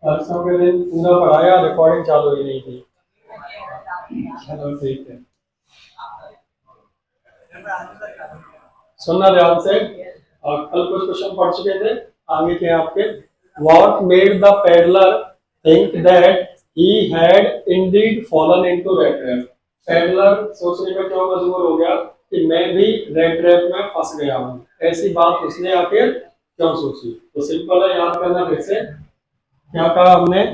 परसों के दिन पूरा पढ़ाया, रिकॉर्डिंग चालू ही नहीं थी। चलो ठीक है, सुनना ध्यान से। और कल कुछ क्वेश्चन पढ़ चुके थे, आगे के आपके। What made the peddler think that he had indeed fallen into rat trap? Peddler सोचने में क्यों मजबूर हो गया कि मैं भी रेड ट्रैप में फंस गया हूँ? ऐसी बात उसने आखिर क्यों सोची? तो सिंपल है, याद करना फिर से। क्या कहा हमने?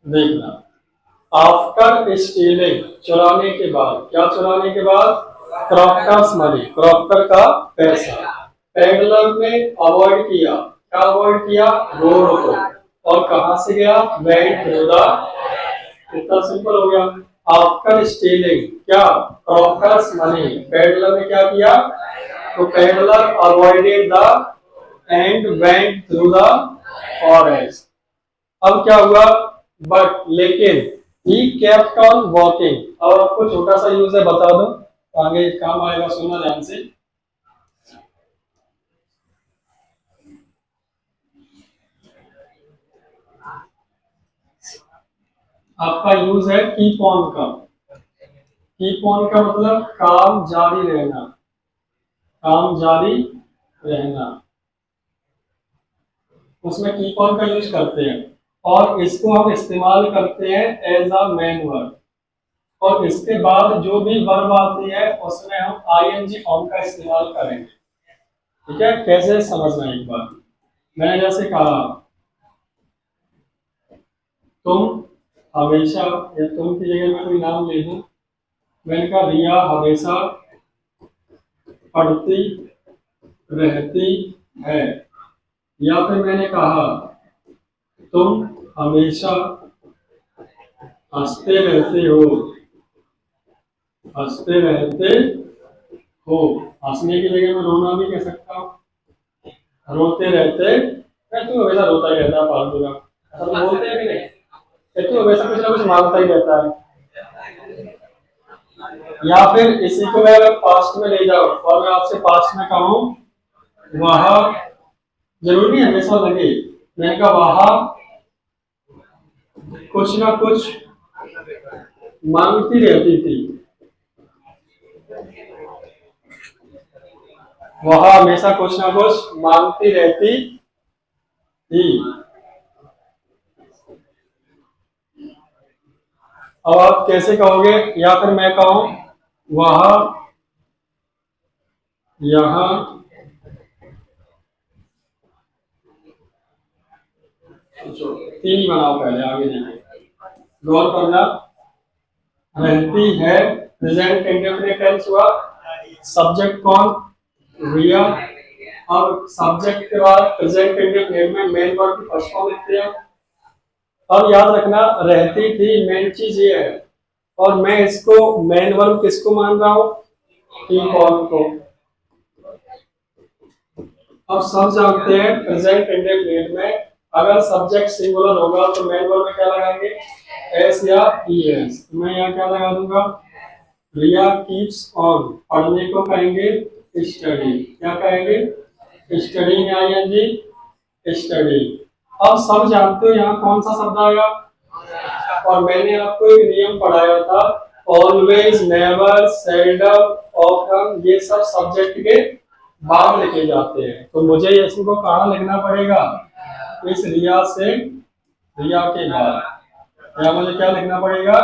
देखना, आफ्टर स्टीलिंग, चुराने के बाद। क्या चुराने के बाद? क्रॉफ्टर्स मनी, क्रॉफ्टर का पैसा। पेडलर ने अवॉइड किया, क्या अवॉइड किया? रोड को। और कहां से गया? Went through the. इतना सिंपल हो गया। आफ्टर स्टीलिंग क्या? क्रॉफ्टर्स मनी, पेडलर ने क्या किया? तो peddler avoided the end went through the forest. अब क्या हुआ? बट, लेकिन, ही केप्ट ऑन वॉकिंग। अब आपको छोटा सा यूज है, बता दो, आगे काम आएगा, सुनना ध्यान से। आपका यूज है कीप ऑन का। कीप ऑन का मतलब काम जारी रहना, काम जारी रहना, उसमें कीप ऑन का यूज करते हैं। और इसको हम इस्तेमाल करते हैं एज अ मेन वर्ब। और इसके बाद जो भी वर्ब आती है उसमें हम आईएनजी फॉर्म का इस्तेमाल करेंगे। ठीक है, कैसे समझना एक बार। मैंने जैसे कहा, तुम हमेशा, या तुम की जगह मैं कोई नाम ले दूं, मैंने कहा रिया हमेशा पढ़ती रहती है। या फिर मैंने कहा तुम हमेशा हंसते रहते हो, हंसते रहते हो। हंसने की जगह मैं रोना भी कह सकता हूँ, रोते रहते। तू हमेशा रोता ही रहता है फालतू का, ऐसा तो बोलते हैं कि नहीं? तू हमेशा कुछ ना कुछ मांगता ही रहता है। या फिर इसी को मैं अगर पास्ट में ले जाऊं और मैं आपसे पास्ट में कहूं, वह, जरूरी है हमेशा लगे, मैंने कहा वह कुछ ना कुछ मांगती रहती थी, वह हमेशा कुछ ना कुछ मांगती रहती थी। अब आप कैसे कहोगे? या फिर मैं कहूं वह यहाँ, तीन ही बनाओ पहले, आगे देखिए, गौर करना। रहती है, प्रेजेंट इंडेफिनिट टेंस हुआ। सब्जेक्ट कौन? रिया। अब सब्जेक्ट के बाद प्रेजेंट इंडेफिनिट में मेन वर्ब की फर्स्ट फॉर्म लिखते हैं। अब याद रखना, रहती थी मेन चीज ये है, और मैं इसको मेन वर्ब किसको मान रहा हूं? कीप ऑन को। अब सब जानते हैं प्रेजेंट इंडेफिनिट में अगर सब्जेक्ट सिंगुलर होगा तो मेन वर्ब में क्या लगाएंगे? एस या ईएस। मैं यहाँ क्या लगा दूंगा? रिया कीप्स ऑन, पढ़ने को कहेंगे स्टडी। क्या कहेंगे? स्टडी में आईएनजी, स्टडी। अब सब जानते हो यहाँ कौन सा शब्द आएगा? और मैंने आपको एक नियम पढ़ाया था, ऑलवेज, नेवर, सेल्डम, ऑफन, ये सब सब्जेक्ट के बाद लिखे जाते हैं। तो मुझे इसको कहाँ लिखना पड़ेगा? इस रिया से, रिया के बाद। या मुझे क्या लिखना पड़ेगा?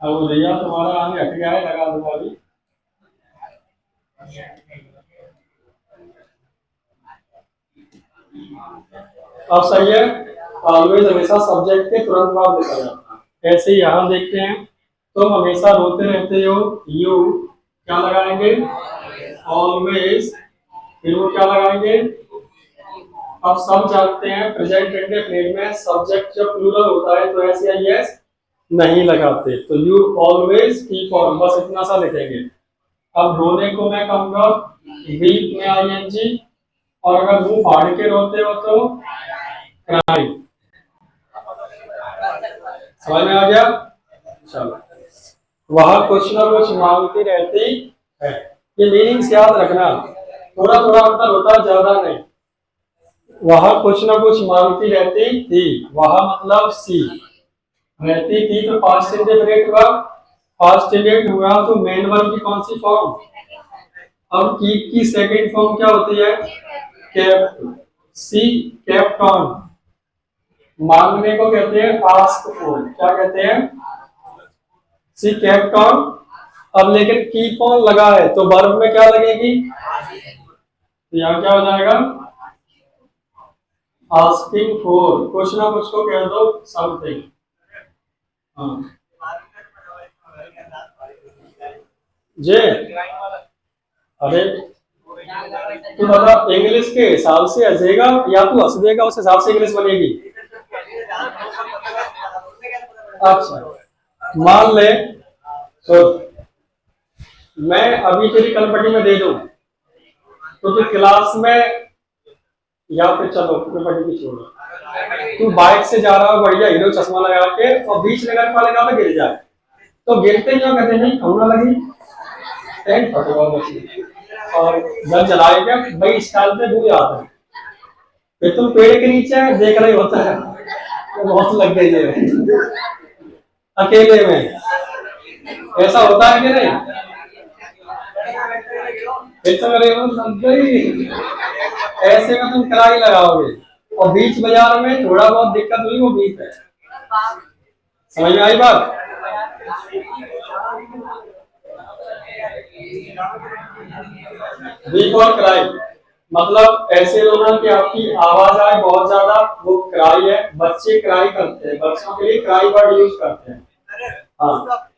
अब रिया तुम्हारा आगे हट गया है, लगा दूंगा अभी। अब सही है, ऑलवेज हमेशा सब्जेक्ट के तुरंत बाद लिखा जाता है। ऐसे ही यहाँ देखते हैं, तुम हमेशा रोते रहते हो, यू क्या लगाएंगे? ऑलवेज। फिर वो क्या लगाएंगे? अब सब जानते हैं प्रेजेंट इंडेफिनिट में सब्जेक्ट जब प्लूरल होता है तो ऐसे या यस नहीं लगाते, तो यू ऑलवेज कीप ऑन, बस इतना सा लिखेंगे। अब रोने को मैं कहूंगा वीक में आईएनजी, और अगर मुंह फाड़ के रोते हो तो क्राइंग। समझ में आ गया? चलो, वह कुछ ना कुछ मांगती रहती है। ये मीनिंग्स याद रखना, थोड़ा थोड़ा अंतर होता है, ज्यादा नहीं। वह कुछ ना कुछ मांगती रहती थी। वह मतलब सी रहती थी तो पास्ट इंडेफिनिट हुआ। पास्ट इंडेफिनिट हुआ तो मेन वर्ब की कौन सी फॉर्म? अब कीप की सेकंड फॉर्म क्या होती है? केप्ट। She kept on. मांगने को कहते हैं आस्क फॉर। क्या कहते हैं? She kept on. अब लेकिन कीप ऑन लगा है तो वर्ब में क्या लगेगी? तो यहाँ क्या हो जाएगा? Asking for. कुछ ना कुछ को कह दो समथिंग। हाँ जे अरे तू बता इंग्लिश के हिसाब से हंसेगा या तू हंस देगा उस हिसाब से इंग्लिश बनेगी। अच्छा मान ले तो मैं अभी तेरी कलपटी में दे दूं तो तू क्लास में या फिर चलो कलपटी की छोड़ो, तू बाइक से जा रहा हो बढ़िया हीरो चश्मा लगा के और बीच नगर पालिका में गिर जाए तो गिरते ही क्या कहते हैं? नहीं खौना लगी टेंट फटेगा बची। और जब जलाए क्या भाई स्टाइल पे भूल जाता है। फिर तुम पेड़ के नीचे देख रहे होता है तो बहुत लग गई है अकेले में। ऐसा होता है कि नहीं? फिर तो मेरे वो लग गई। ऐसे में तुम कलाई लगाओगे और बीच बाजार में थोड़ा बहुत दिक्कत हुई वो बीच है। समझ में आई बात? वीक और क्राई मतलब ऐसे रोना कि आपकी आवाज आए बहुत ज्यादा, वो क्राई है। बच्चे क्राई करते हैं, बच्चों के लिए क्राई वर्ड यूज करते हैं। हाँ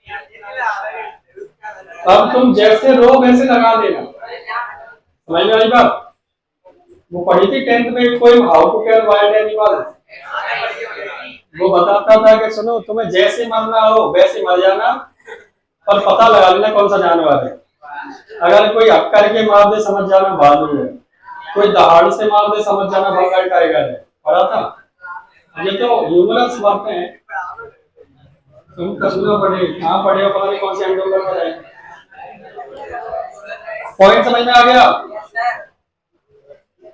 अब तुम जैसे रो वैसे लगा देना। समझ में आई बात? वो पढ़ी थी 10th में कोई how to kill wild animal. वो बताता था कि सुनो तुम्हें जैसे मरना हो वैसे मर जाना पर पता लगा लेना कौन सा जानवर है। अगर कोई हक्कर के मार दे समझ जाना भालू है, कोई दहाड़ से मार दे समझ जाना बंगाल टाइगर है। पढ़ा था। ये तो ह्यूमरस बातें हैं। तुम कसूरा पढ़े कहाँ पढ़े हो पता नहीं कौन से एंगल पर पढ़े। पॉइंट समझ में आ गया?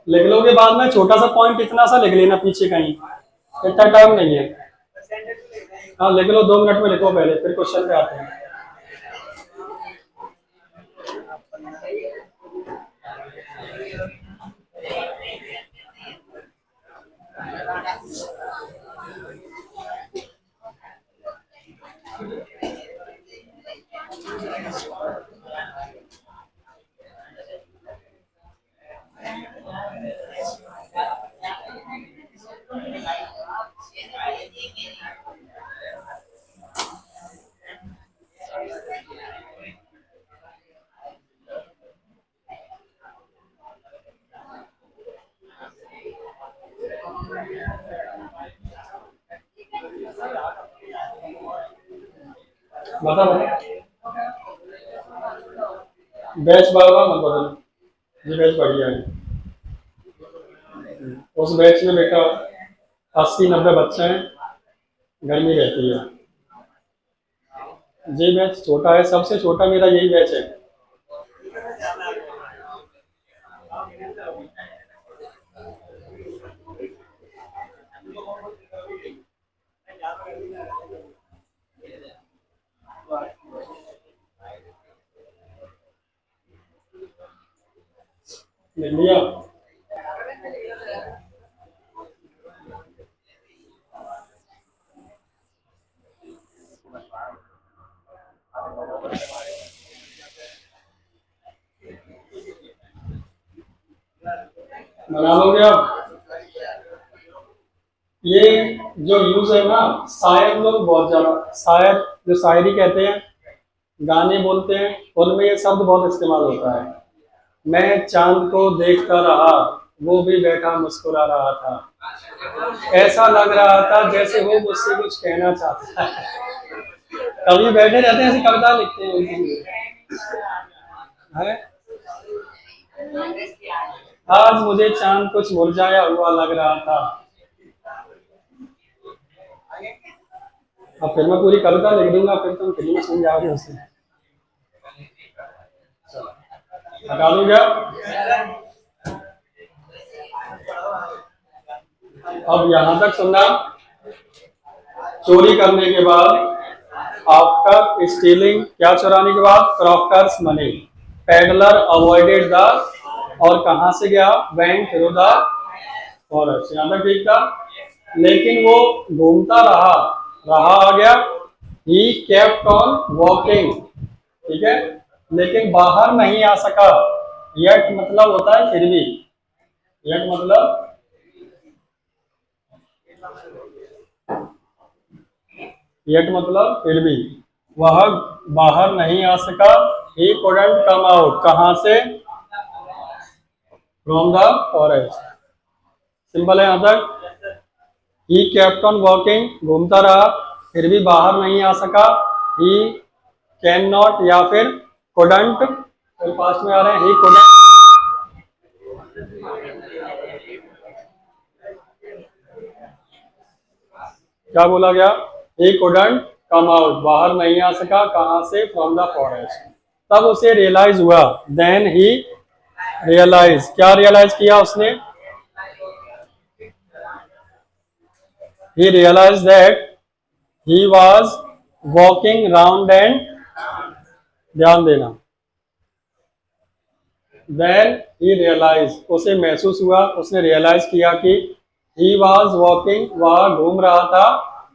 लिख लोगे बाद में छोटा सा पॉइंट इतना सा लिख लेना पीछे कहीं, इतना टाइम नहीं है। हाँ लिख लो 2 मिनट में लिखो पहले फिर क्वेश्चन पे आते हैं। बता बता बैच बार बार मत बदलो, ये बैच बढ़िया है। उस बैच में बेटा 80-90 बच्चे हैं, गर्मी रहती है। ये बैच छोटा है, सबसे छोटा मेरा यही बैच है। लिख लिया? बना लोगे आप? ये जो यूज है ना, शायर लोग बहुत ज्यादा, शायर जो शायरी कहते हैं, गाने बोलते हैं, उनमें ये शब्द बहुत इस्तेमाल होता है। मैं चांद को देखता रहा, वो भी बैठा मुस्कुरा रहा था, ऐसा लग रहा था जैसे वो मुझसे कुछ कहना चाहता है। कभी बैठे रहते हैं ऐसी कविता लिखते हैं उनके लिए। है? आज मुझे चांद कुछ मुरझाया हुआ लग रहा था। अब फिर मैं पूरी कविता लिख दूंगा फिर तुम फ्री में सुन जाओगे उसे। हटा दूंगा? अब यहां तक सुनना। चोरी करने के बाद, आफ्टर स्टीलिंग, क्या चुराने के बाद, crackers money, peddler avoided the, और कहां से गया, वेंट थ्रू द फॉरेस्ट। यहां तक ठीक था, लेकिन वो घूमता रहा, रहा आ गया, ही केप्ट ऑन वॉकिंग, ठीक है, लेकिन बाहर नहीं आ सका। येट मतलब होता है फिर भी, येट मतलब फिर भी, वह बाहर नहीं आ सका। ही couldn't कम आउट, कहां से, फ्रॉम द फॉरेस्ट। सिंपल है यहां तक। ही केप्ट ऑन वॉकिंग, घूमता रहा, फिर भी बाहर नहीं आ सका। ही कैन नॉट या फिर couldn't, फिर पास्ट में आ रहे हैं, ही couldn't, क्या बोला गया, ही couldn't कम आउट, बाहर नहीं आ सका, कहां से, फ्रॉम द फॉरेस्ट। तब उसे रियलाइज हुआ, देन ही रियलाइज, क्या रियलाइज किया उसने, he realized that he was walking round and, ध्यान देना, then he realized, उसे महसूस हुआ, उसने रियलाइज किया कि he was walking, वह घूम रहा था,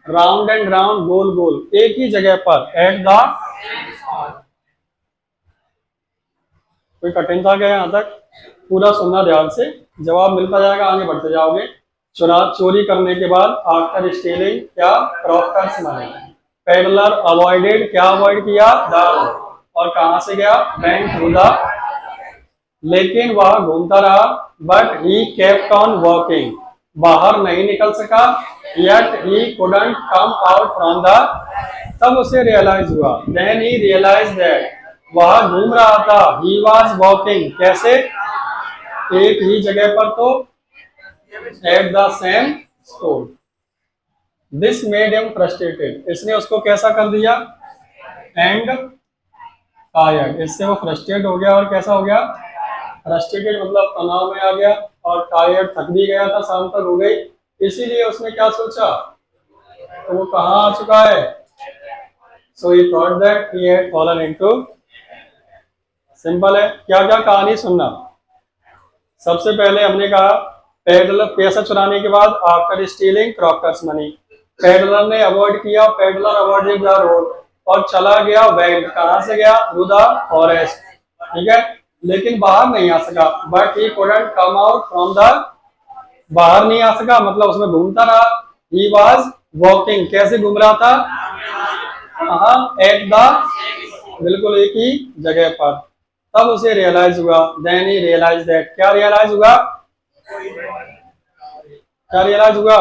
राउंड एंड राउंड, गोल गोल, एक ही जगह पर, एट द, कोई कठिन था क्या यहां तक, पूरा सुनना ध्यान से, जवाब मिलता जाएगा, आगे बढ़ते जाओगे। चोरी करने के बाद, आफ्टर स्टीलिंग, क्या, क्रॉकर्स मनी, पेडलर अवॉइडेड, क्या अवॉइड किया, द, और कहां से गया, वेंट थ्रू द, लेकिन वह घूमता रहा, but he kept on walking, बाहर नहीं निकल सका, yet he couldn't come out from the, तब उसे रियलाइज हुआ, देन ही रियलाइज दैट, वह घूम रहा था, ही वाज वॉकिंग, कैसे, एक ही जगह पर, तो at the same spot. This made him frustrated, इसने उसको कैसा कर दिया, एंड टायर्ड, इससे वो फ्रस्ट्रेट हो गया, और कैसा हो गया, फ्रस्ट्रेटेड मतलब तनाव में आ गया, और टायर्ड, थक भी गया था, शाम तक हो गई, इसीलिए उसने क्या सोचा, तो वो कहाँ आ चुका है, so he thought that he had fallen into, simple है। क्या क्या कहानी सुनना, सबसे पहले हमने कहा, पेडलर, पैसा चुराने के बाद, after stealing crackers money, peddler ने अवॉइड किया, पेडलर अवॉइडेड द रोड, और चला गया, वेंट, कहां से गया, थ्रू द फॉरेस्ट, ठीक है, लेकिन बाहर नहीं आ सका, but he couldn't come out from the, बाहर नहीं आ सका मतलब उसमें घूमता रहा, ही वाज वॉकिंग, कैसे घूम रहा था, एट द, बिल्कुल एक ही जगह पर, तब उसे रियलाइज हुआ, देन ही रियलाइज दैट, क्या रियलाइज हुआ, क्या रियलाइज हुआ,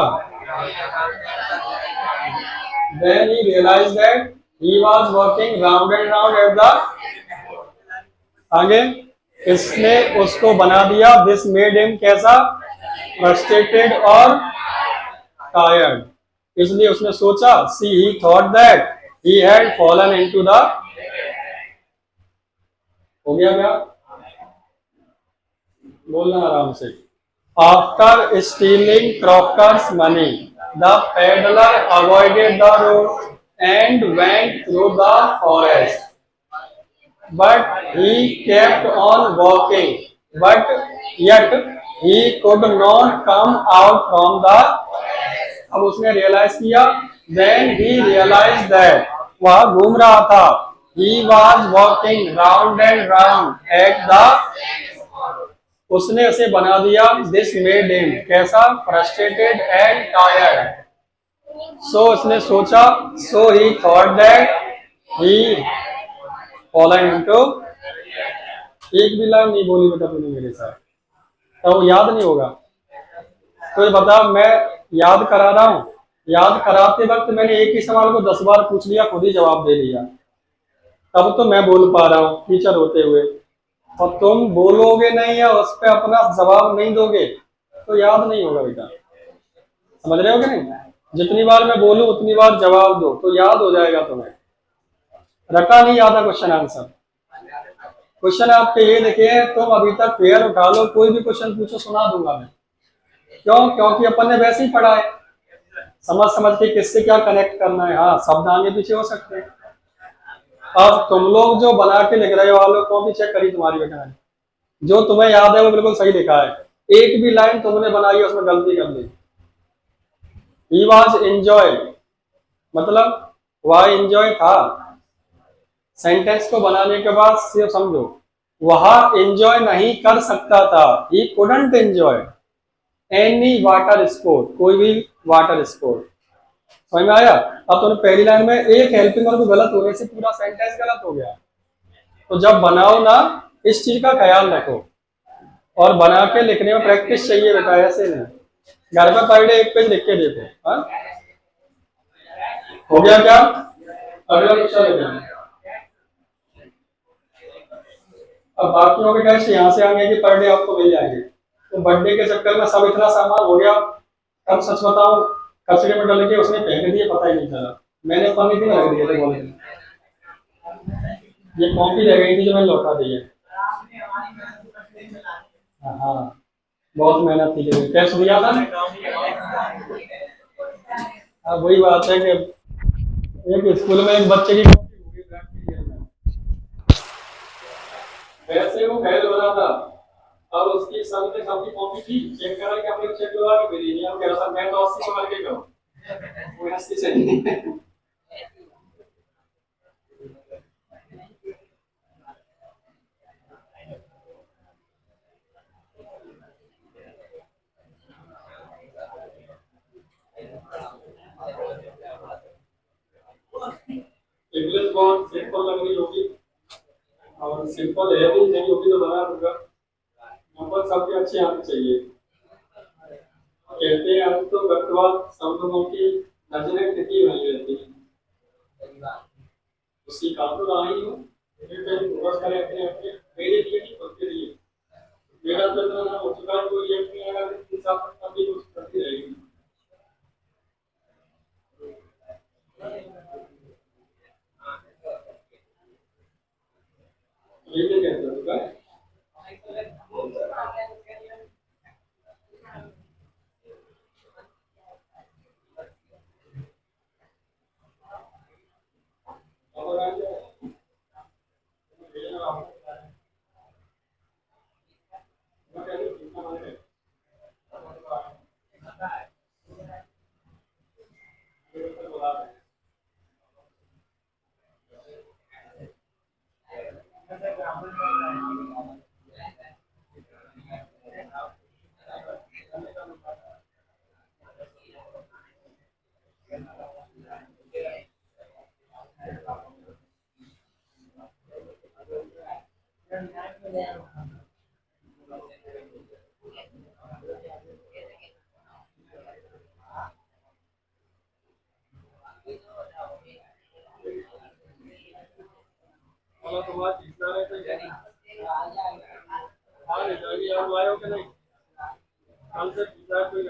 then he realized that he was walking round and round at the, आगे, इसने उसको बना दिया, this made him कैसा, frustrated और tired, इसलिए उसने सोचा, see he thought that he had fallen into the, हो गया क्या, बोलना आराम से, after stealing Crocker's money, the peddler avoided the road and went through the forest. But he kept on walking. But yet he could not come out from the. अब उसने realise किया, then he realized that वह घूम रहा था, he was walking round and round at the, उसने उसे बना दिया, दिस मेड हिम कैसा, फ्रस्ट्रेटेड एंड टायर्ड, सो उसने सोचा, so he thought that he fallen into, एक भी लाइन नहीं बोली बेटा तूने मेरे साथ, तो याद नहीं होगा, तो ये बता, मैं याद करा रहा हूं, याद कराते वक्त मैंने एक ही सवाल को 10 बार पूछ लिया, खुद ही जवाब दे लिया, तब तो मैं बोल पा रहा हूँ टीचर होते हुए, और तुम बोलोगे नहीं या उस पर अपना जवाब नहीं दोगे तो याद नहीं होगा बेटा, समझ रहे हो कि नहीं, जितनी बार मैं बोलूं उतनी बार जवाब दो तो याद हो जाएगा तुम्हें, रखा नहीं याद है क्वेश्चन आंसर, क्वेश्चन आपके ये देखे, तुम अभी तक पेयर उठा लो, कोई भी क्वेश्चन पूछो सुना दूंगा मैं, क्यों? क्योंकि अपन ने वैसे ही पढ़ा है, समझ समझ के किससे क्या कनेक्ट करना है। हाँ, शब्द आगे पीछे हो सकते हैं। अब तुम लोग जो बना के लिख रहे हो वालों को भी चेक करी तुम्हारी बेटा ने, जो तुम्हें याद है वो बिल्कुल सही लिखा है, एक भी लाइन तुमने बनाई है उसमें गलती कर दी। ही वॉज एंजॉय, मतलब वह एंजॉय था। सेंटेंस को बनाने के बाद सिर्फ समझो, वह एंजॉय नहीं कर सकता था, he couldn't enjoy any water sport, कोई भी वाटर स्पोर्ट। समझ में आया? अब तुमने पहली लाइन में एक हेल्पिंग वर्ब गलत होने से पूरा सेंटेंस गलत हो गया। तो जब बनाओ ना, इस चीज का ख्याल रखो, और बना के लिखने में प्रैक्टिस चाहिए बेटा, ऐसे नहीं। घर में पर डे एक पेज लिख के देखो। हाँ, हो गया क्या? अगला क्वेश्चन ले लेंगे। अब बाकियों के टेस्ट यहाँ से आएंगे कि पर डे आपको मिल जाएंगे, तो बर्थडे के चक्कर में सब इतना सामान हो गया, अब सच बताओ कचरे में डाल के उसने फेंक दिए, पता ही नहीं चला। मैंने पन्नी में रख दिए थे कॉलेज में, ये कॉपी रह गई थी जो मैंने लौटा दी है। हाँ, बहुत मेहनत की गई, टेस्ट दिया था। हाँ, वही बात है कि एक स्कूल में एक बच्चे की कॉपी हो गई ब्लैक पीरियड में, वैसे वो फेल हो रहा था। अब उसकी सर ने सबकी कॉपी थी, चेक करा कि हमने चेक करवा के भेजी नहीं, हम कह रहा था मैं तो 80 को करके करो, वो 80 चाहिए। इंग्लिश बहुत सिंपल लग रही होगी, और सिंपल है भी नहीं होगी तो बना दूंगा। नंबर सबके अच्छे आने चाहिए। कहते हैं अब तो गतवाद सब लोगों की नजरें टिकी हुई रहती है, उसी काम तो रहा ही हूँ, फिर फोकस करें अपने अपने, मेरे लिए नहीं खुद के लिए। मेरा तो इतना ना हो चुका है, कोई एक नहीं आएगा तो हिसाब से कभी कुछ करती रहेगी। ये क्या कहते हैं? तुम्हारा तीसरा है तो हाँ, रिजल्ट आप लाए हो कि नहीं? कल से तीसरा कोई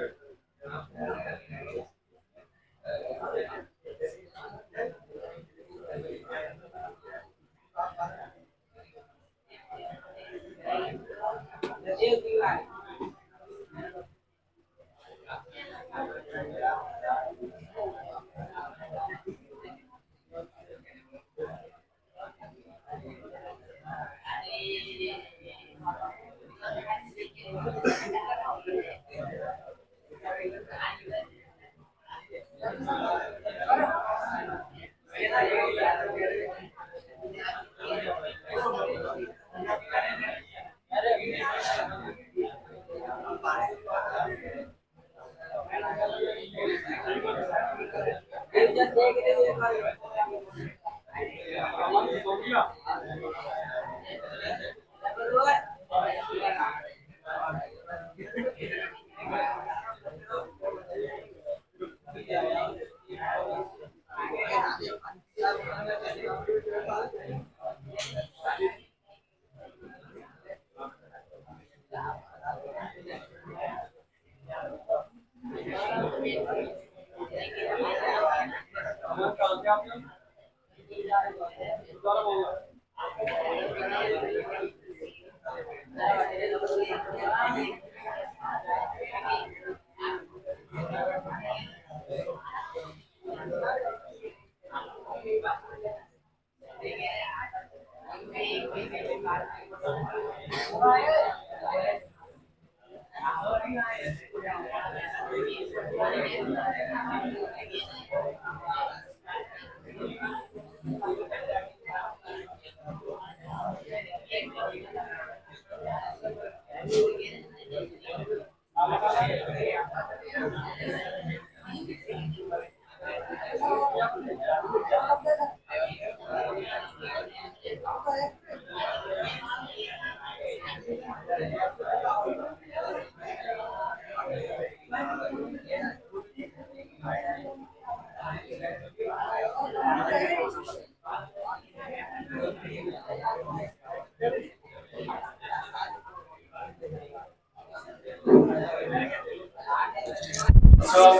अच्छा,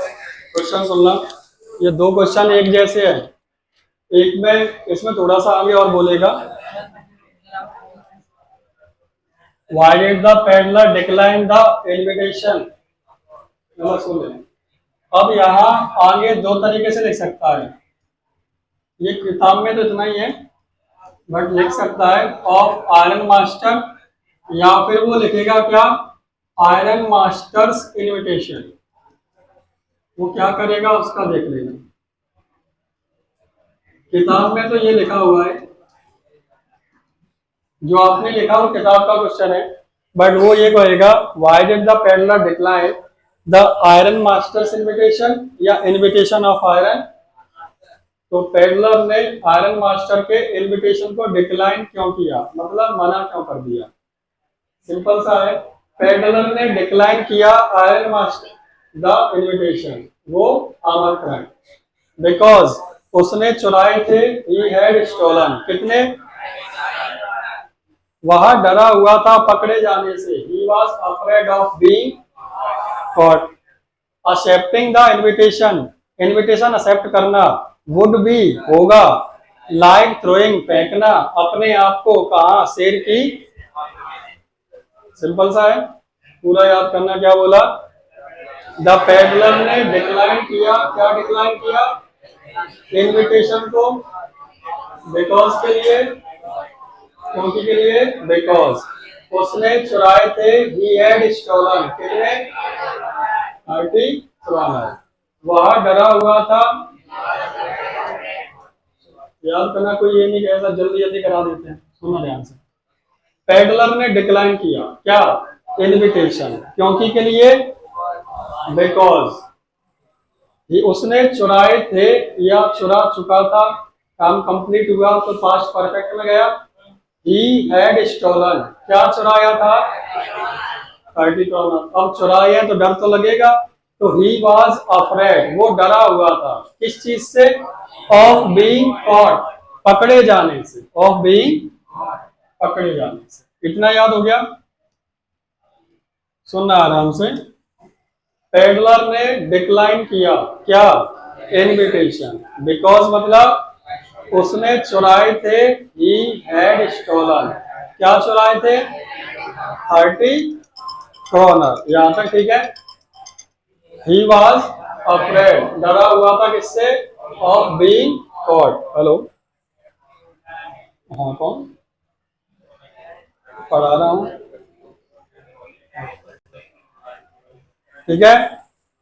क्वेश्चन सुनना। ये दो क्वेश्चन एक जैसे हैं। एक में इसमें थोड़ा सा आगे और बोलेगा, Why did the peddler decline the invitation? चलो सुन ले। अब यहाँ आगे दो तरीके से लिख सकता है। ये किताब में तो इतना ही है, बट लिख सकता है ऑफ आयरन मास्टर, या फिर वो लिखेगा क्या, आयरन मास्टर्स इनविटेशन। वो क्या करेगा उसका देख लेना। किताब में तो ये लिखा हुआ है, जो आपने लिखा वो किताब का क्वेश्चन है, बट वो ये कहेगा why did the peddler decline the iron masters invitation या इनविटेशन ऑफ आयरन। तो पेडलर ने आयरन मास्टर के इनविटेशन को डिक्लाइन क्यों किया, मतलब मना क्यों कर दिया। सिंपल सा है, पेडलर ने डिक्लाइन किया आयरन मास्टर द इनविटेशन, वो आमंत्रण, बिकॉज उसने चुराए थे, ही हैड स्टोलन, कितने, वह डरा हुआ था पकड़े जाने से, he was afraid of being caught. Accepting the invitation, invitation accept करना, would be होगा, like throwing फेंकना अपने आप को कहा, शेर की। सिंपल सा है, पूरा याद करना। क्या बोला, द पेडलर ने डिक्लाइन किया, क्या डिक्लाइन किया, इनविटेशन को, बिकॉज के लिए, क्योंकि के लिए, बिकॉज उसने चुराए थे, he had stolen, कितने, 30 चुराना। वह डरा हुआ था, याद करना, कोई ये नहीं कहता जल्दी जल्दी करा देते हैं, सुनना ध्यान से। पेडलर ने डिक्लाइन किया क्या, इनविटेशन, क्योंकि के लिए, बिकॉज उसने चुराए थे या चुरा चुका था, काम कंप्लीट हुआ तो पास्ट परफेक्ट में गया। He had stolen, क्या चुराया था, 30 करोड़। अब चुराया तो डर तो लगेगा, तो he was afraid, वो डरा हुआ था, किस चीज से, of being caught, पकड़े जाने से, of being पकड़े जाने से। इतना याद हो गया, सुनना आराम से। पेडलर ने डिक्लाइन किया क्या, इनविटेशन, बिकॉज मतलब उसने चुराए थे, he had stolen, क्या चुराए थे, 30 करोड़। यहां तक ठीक है। he was afraid, डरा हुआ था किससे, of being caught। हेलो, हाँ कौन पढ़ा रहा हूं, ठीक है।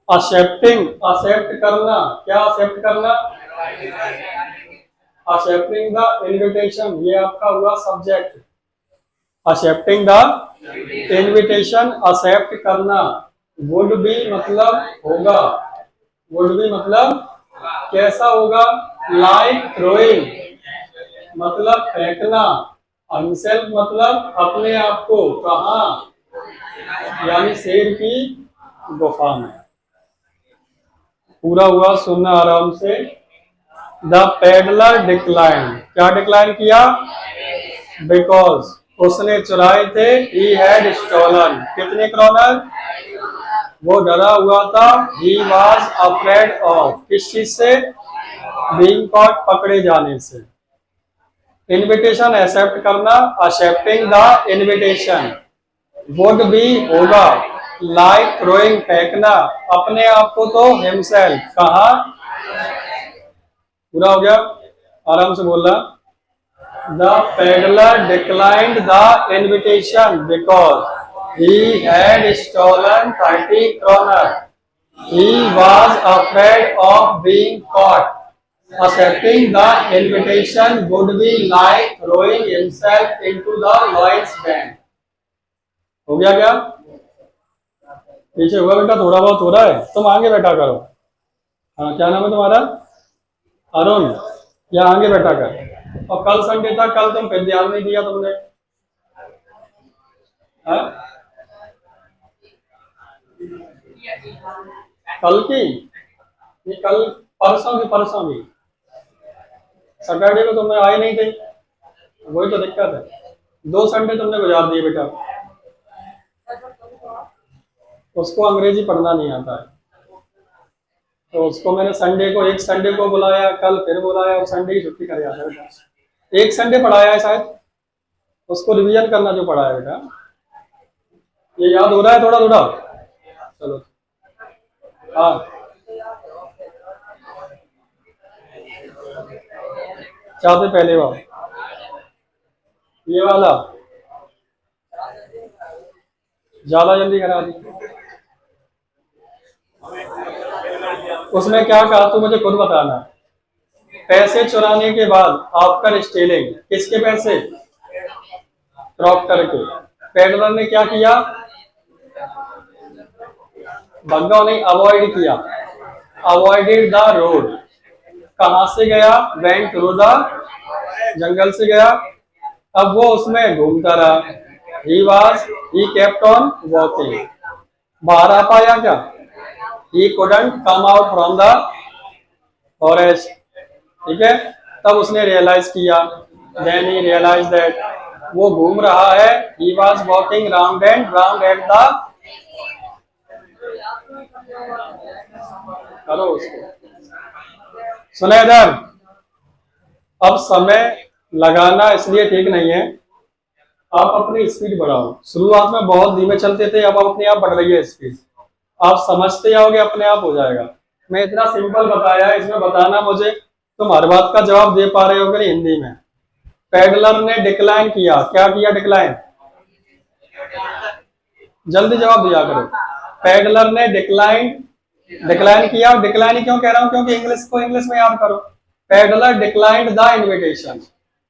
एक्सेप्टिंग, एक्सेप्ट करना, क्या एक्सेप्ट करना, एक्सेप्टिंग द इनविटेशन, ये आपका हुआ subject. Accepting the invitation, accept करना। वुड बी मतलब होगा, वुड बी मतलब कैसा होगा, लाइक थ्रोइंग मतलब फेंकना, अनसेल्फ मतलब अपने आप को, कहा, यानी शेर की गुफा में। पूरा हुआ, सुनना आराम से। द पेडलर डिक्लाइन, क्या डिक्लाइन किया, बिकॉज उसने चुराए थे, he had stolen, कितने करोड़, वो डरा हुआ था, he was afraid of, किस चीज से, being caught, पकड़े जाने से। इनविटेशन एक्सेप्ट करना, accepting the invitation, would be होगा, लाइक थ्रोइंग फेंकना, अपने आप को तो हिमसेल्फ, कहा। पूरा हो गया, आराम से बोलना। The peddler declined the invitation because he had stolen 30 kroner. He was afraid of being caught. Accepting the invitation would be like throwing himself into the lion's den. हो गया क्या? पीछे हुआ बेटा, थोड़ा बहुत हो रहा है, तुम आगे बैठा करो। हाँ, क्या नाम है तुम्हारा? अरुण। या आगे बैठा कर। और कल संडे था, कल तुम फिर ध्यान नहीं दिया तुमने। हाँ? कल की? ये कल परसों की सैटरडे को तुमने आए नहीं थे, वही तो दिक्कत है। 2 संडे तुमने गुजार दिए बेटा। उसको अंग्रेजी पढ़ना नहीं आता है, तो उसको मैंने संडे को, एक संडे को बुलाया, कल फिर बुलाया, और संडे की छुट्टी कर जाता है बेटा। एक संडे पढ़ाया है शायद, उसको रिवीजन करना जो पढ़ाया बेटा। ये याद हो रहा है थोड़ा थोड़ा? चलो हाँ, चाहते पहले बार ये वाला ज्यादा जल्दी करा दी। उसमें क्या कहा तू मुझे खुद बताना। पैसे चुराने के बाद आफ्टर स्टीलिंग, किसके पैसे? प्रॉक्टर के। पेडलर ने क्या किया? भगाओ नहीं, अवॉइड किया। Avoided the road. कहां से गया? वेंट थ्रू द, जंगल से गया। अब वो उसमें घूमता रहा। he kept on walking। बाहर आ पाया क्या? he couldn't come out from the forest। ठीक है, तब उसने रियलाइज किया, then he realized that वो घूम रहा है, he was walking round and round at the, करो उसको, सुने इधर। अब समय लगाना इसलिए ठीक नहीं है, आप अपनी स्पीड बढ़ाओ। शुरुआत में बहुत धीमे चलते थे, अब अपने आप बढ़ रही है स्पीड। आप समझते जाओगे, अपने आप हो जाएगा। मैं इतना सिंपल बताया, इसमें बताना मुझे तुम हर बात का जवाब दे पा रहे हो कि हिंदी में। पेडलर ने डिक्लाइन किया। क्या किया? डिक्लाइन। जल्दी जवाब दिया करो। पेडलर ने डिक्लाइन किया। डिक्लाइन क्यों कह रहा हूं? क्योंकि इंग्लिश को इंग्लिश में याद करो। Peddler declined the invitation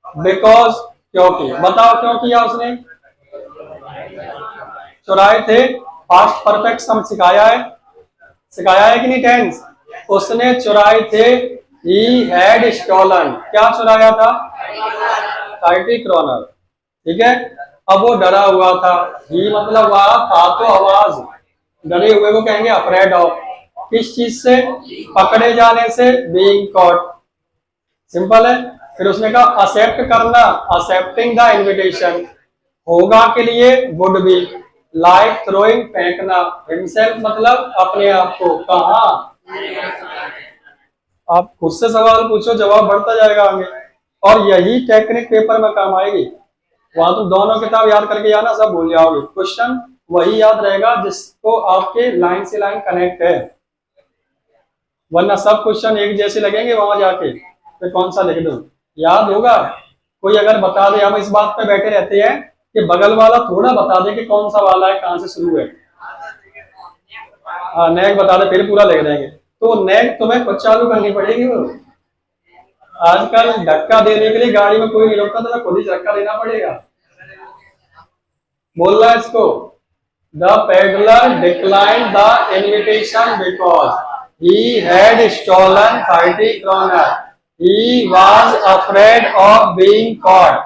because, क्योंकि। बताओ क्यों किया उसने? चुराए थे। पास्ट परफेक्ट सम सिखाया है कि नहीं? टेंस। उसने चुराए थे। he had stolen। क्या चुराया था? 30 kroner। ठीक है, अब वो डरा हुआ था। ही मतलब वहां था तो आवाज, डरे हुए को कहेंगे अफ्रेड ऑफ। किस चीज से? पकड़े जाने से, बीइंग कॉट। सिंपल है। फिर उसने कहा एक्सेप्ट करना, एक्सेप्टिंग द इनविटेशन। होगा के लिए वुड बी, लाइक थ्रोइंग फेंकना, हिमसेल्फ मतलब अपने आप को। कहा? आप खुद से सवाल पूछो, जवाब बढ़ता जाएगा आगे। और यही टेक्निक पेपर में काम आएगी। वहां तुम दोनों किताब याद करके आना, सब भूल जाओगे। क्वेश्चन वही याद रहेगा जिसको आपके लाइन से लाइन कनेक्ट है, वरना सब क्वेश्चन एक जैसे लगेंगे वहां जाके, तो कौन सा लिख दूं? याद होगा? कोई अगर बता दे, हम इस बात पे बैठे रहते हैं कि बगल वाला थोड़ा बता दे कि कौन सा वाला है, कहां से शुरू है। हाँ, नेक बता दे, फिर पूरा लिख देंगे। तो नेक तुम्हें खुद चालू करनी पड़ेगी। वो आजकल धक्का देने के लिए गाड़ी में कोई नहीं रोकता, तो खुद ही धक्का देना पड़ेगा। बोल रहा है इसको, the peddler declined the invitation because he had stolen 30 kroner। He was afraid of being caught।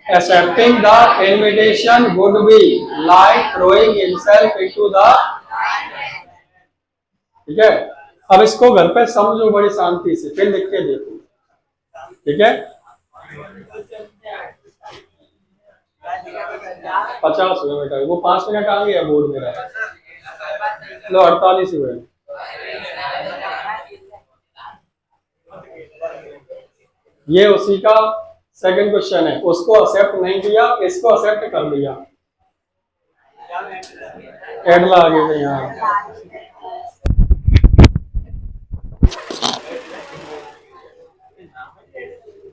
Accepting the invitation would be like throwing himself into the, ठीक है। अब इसको घर पे समझो बड़ी शांति से, फिर लिख के देखो। ठीक है, 50 हुए बेटा। वो 5 मिनट आ गया बोर्ड मेरा। लो 48 हुए। ये उसी का सेकंड क्वेश्चन है। उसको एक्सेप्ट नहीं किया, इसको एक्सेप्ट कर लिया। एडला आगे से यहाँ